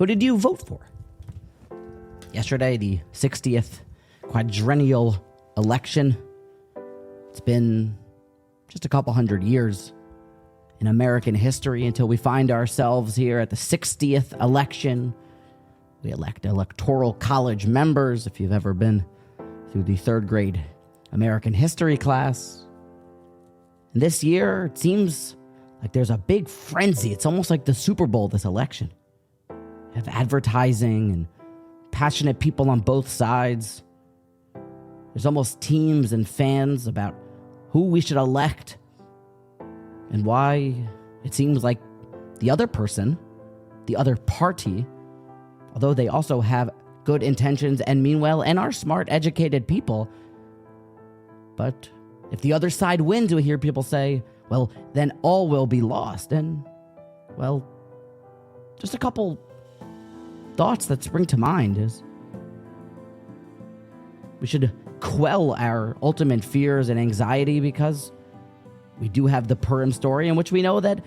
Who did you vote for? Yesterday, the 60th quadrennial election. It's been just a couple hundred years in American history until we find ourselves here at the 60th election. We elect electoral college members, if you've ever been through the third grade American history class. And this year, it seems like there's a big frenzy. It's almost like the Super Bowl, this election. You have advertising and passionate people on both sides. There's almost teams and fans about who we should elect and why it seems like the other person, the other party, although they also have good intentions and mean well and are smart, educated people, but if the other side wins, we hear people say, well, then all will be lost. And, well, just a couple thoughts that spring to mind is we should quell our ultimate fears and anxiety because we do have the Purim story in which we know that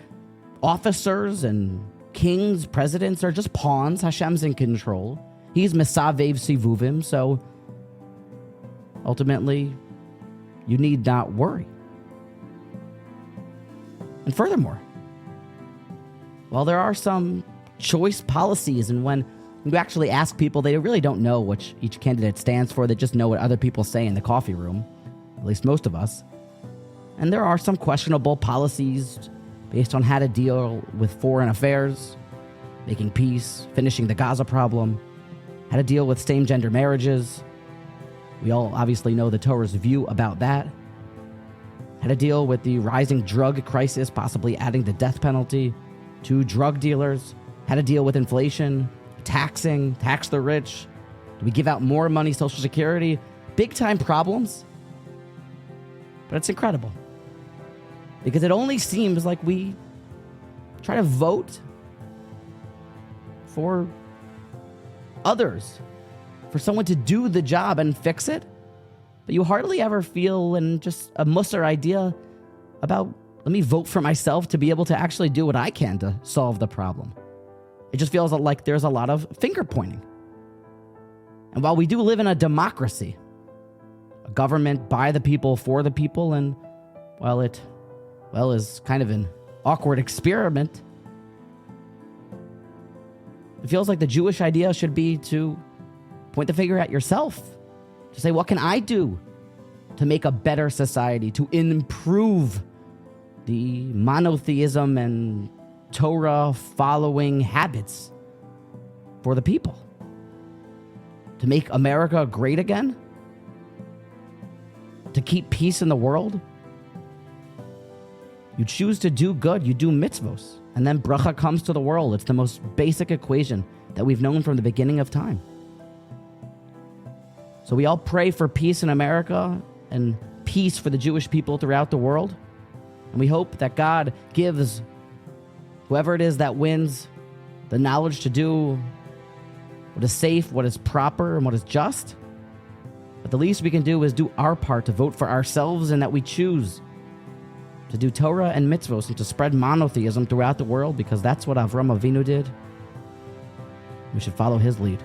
officers and kings, presidents are just pawns. Hashem's in control. He's Mesavev Sivuvim, so ultimately you need not worry. And furthermore, while there are some choice policies, and when you actually ask people, they really don't know what each candidate stands for. They just know what other people say in the coffee room, at least most of us. And there are some questionable policies based on how to deal with foreign affairs, making peace, finishing the Gaza problem, how to deal with same-gender marriages. We all obviously know the Torah's view about that. How to deal with the rising drug crisis, possibly adding the death penalty to drug dealers. How to deal with inflation, tax the rich. Do we give out more money, Social Security? Big-time problems. But it's incredible. Because it only seems like we try to vote for others, for someone to do the job and fix it, but you hardly ever feel in just a musser idea about, let me vote for myself to be able to actually do what I can to solve the problem. It just feels like there's a lot of finger pointing. And while we do live in a democracy, a government by the people, for the people, and while it, is kind of an awkward experiment, it feels like the Jewish idea should be to point the finger at yourself, to say, what can I do to make a better society, to improve the monotheism and Torah following habits for the people, to make America great again, to keep peace in the world. You choose to do good, you do mitzvos, and then bracha comes to the world. It's the most basic equation that we've known from the beginning of time. So we all pray for peace in America and peace for the Jewish people throughout the world. And we hope that God gives whoever it is that wins the knowledge to do what is safe, what is proper, and what is just. But the least we can do is do our part to vote for ourselves, and that we choose to do Torah and mitzvos and to spread monotheism throughout the world, because that's what Avraham Avinu did. We should follow his lead.